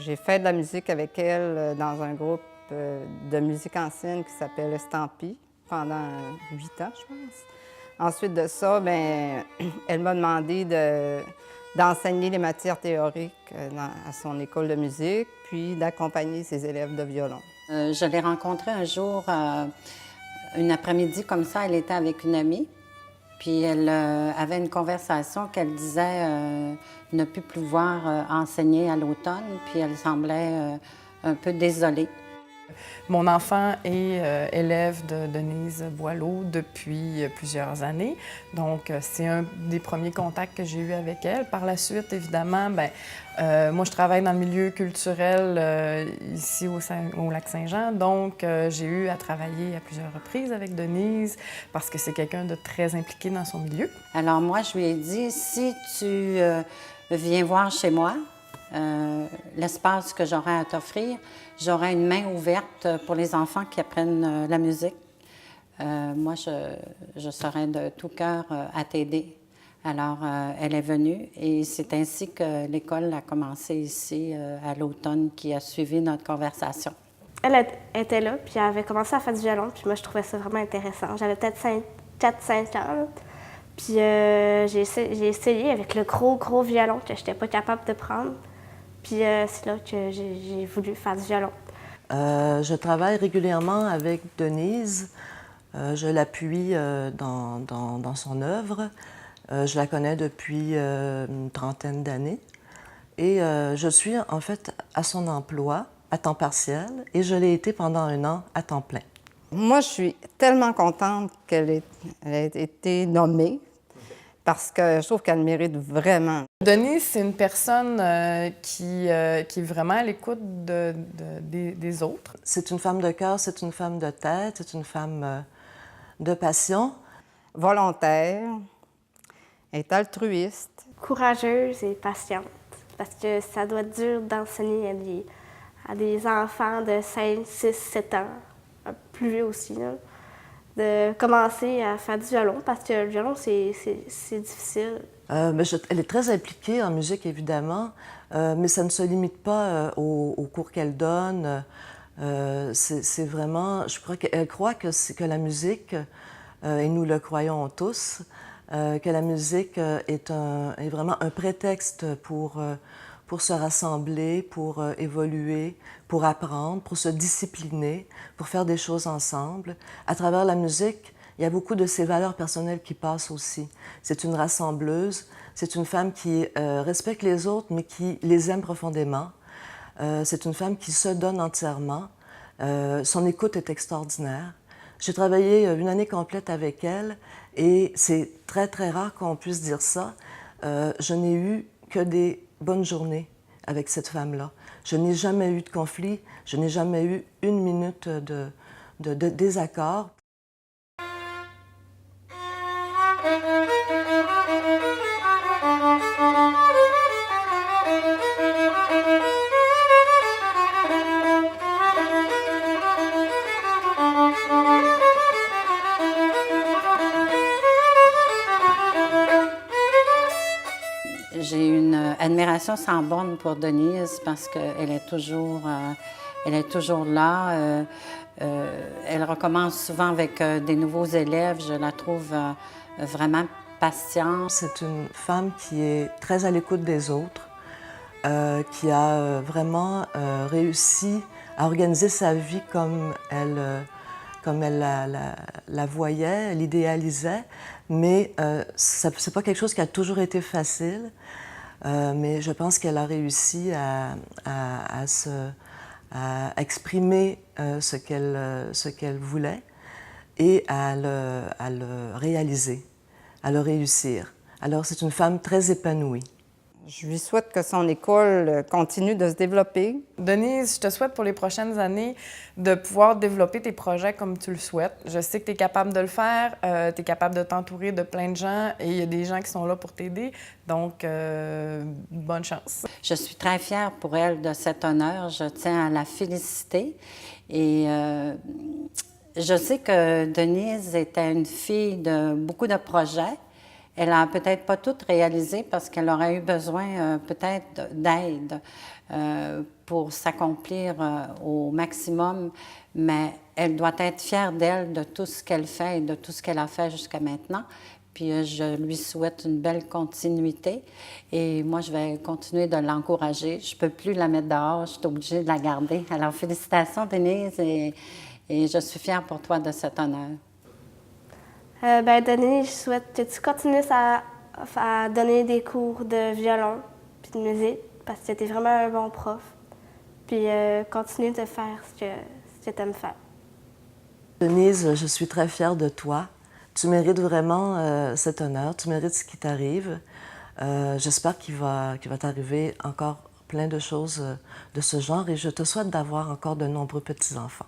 J'ai fait de la musique avec elle dans un groupe de musique ancienne qui s'appelle Estampis pendant 8 ans, je pense. Ensuite de ça, bien, elle m'a demandé d'enseigner les matières théoriques à son école de musique, puis d'accompagner ses élèves de violon. Je l'ai rencontrée un jour, une après-midi comme ça, elle était avec une amie, puis elle avait une conversation qu'elle disait ne plus pouvoir enseigner à l'automne, puis elle semblait un peu désolée. Mon enfant est élève de Denise Boileau depuis plusieurs années. Donc, c'est un des premiers contacts que j'ai eu avec elle. Par la suite, évidemment, moi, je travaille dans le milieu culturel ici au Lac-Saint-Jean. Donc, j'ai eu à travailler à plusieurs reprises avec Denise parce que c'est quelqu'un de très impliqué dans son milieu. Alors moi, je lui ai dit, si tu viens voir chez moi, l'espace que j'aurai à t'offrir, j'aurai une main ouverte pour les enfants qui apprennent la musique. Moi, je serai de tout cœur à t'aider. Alors, elle est venue et c'est ainsi que l'école a commencé ici à l'automne qui a suivi notre conversation. Elle était là, puis elle avait commencé à faire du violon, puis moi, je trouvais ça vraiment intéressant. J'avais peut-être 4-5 ans, là. Puis j'ai essayé avec le gros violon que je n'étais pas capable de prendre. Puis c'est là que j'ai voulu faire du violon. Je travaille régulièrement avec Denise. Je l'appuie dans son œuvre. Je la connais depuis une trentaine d'années. Et je suis en fait à son emploi à temps partiel et je l'ai été pendant 1 an à temps plein. Moi, je suis tellement contente qu'elle ait été nommée parce que je trouve qu'elle mérite vraiment. Denise, c'est une personne qui est vraiment à l'écoute des autres. C'est une femme de cœur, c'est une femme de tête, c'est une femme de passion. Volontaire, elle est altruiste. Courageuse et patiente, parce que ça doit être dur d'enseigner à des enfants de 5, 6, 7 ans, plus vieux aussi, là, de commencer à faire du violon, parce que le violon, c'est difficile. Elle est très impliquée en musique, évidemment, mais ça ne se limite pas aux cours qu'elle donne. C'est vraiment, je crois qu'elle croit que la musique, et nous le croyons tous, que la musique est vraiment un prétexte pour se rassembler, pour évoluer, pour apprendre, pour se discipliner, pour faire des choses ensemble. À travers la musique, il y a beaucoup de ses valeurs personnelles qui passent aussi. C'est une rassembleuse, c'est une femme qui respecte les autres, mais qui les aime profondément. C'est une femme qui se donne entièrement. Son écoute est extraordinaire. J'ai travaillé 1 année complète avec elle et c'est très rare qu'on puisse dire ça. Je n'ai eu que des bonnes journées avec cette femme-là. Je n'ai jamais eu de conflit, je n'ai jamais eu 1 minute de désaccord. J'ai une admiration sans borne pour Denise parce qu'elle est toujours là. Elle recommence souvent avec des nouveaux élèves. Je la trouve vraiment patiente. C'est une femme qui est très à l'écoute des autres, qui a vraiment réussi à organiser sa vie comme elle la voyait, l'idéalisait, mais c'est pas quelque chose qui a toujours été facile, mais je pense qu'elle a réussi à exprimer ce qu'elle voulait et à le réaliser, à le réussir. Alors c'est une femme très épanouie. Je lui souhaite que son école continue de se développer. Denise, je te souhaite pour les prochaines années de pouvoir développer tes projets comme tu le souhaites. Je sais que tu es capable de le faire, tu es capable de t'entourer de plein de gens et il y a des gens qui sont là pour t'aider. Donc, bonne chance. Je suis très fière pour elle de cet honneur. Je tiens à la féliciter. Et je sais que Denise était une fille de beaucoup de projets. Elle a peut-être pas tout réalisé parce qu'elle aurait eu besoin peut-être d'aide pour s'accomplir au maximum, mais elle doit être fière d'elle, de tout ce qu'elle fait et de tout ce qu'elle a fait jusqu'à maintenant. Puis je lui souhaite une belle continuité et moi, je vais continuer de l'encourager. Je ne peux plus la mettre dehors, je suis obligée de la garder. Alors, félicitations, Denise, et je suis fière pour toi de cet honneur. Denise, je souhaite que tu continues à donner des cours de violon puis de musique parce que tu es vraiment un bon prof. Puis continue de faire ce que tu aimes faire. Denise, je suis très fière de toi. Tu mérites vraiment cet honneur, tu mérites ce qui t'arrive. J'espère qu'il va t'arriver encore plein de choses de ce genre et je te souhaite d'avoir encore de nombreux petits-enfants.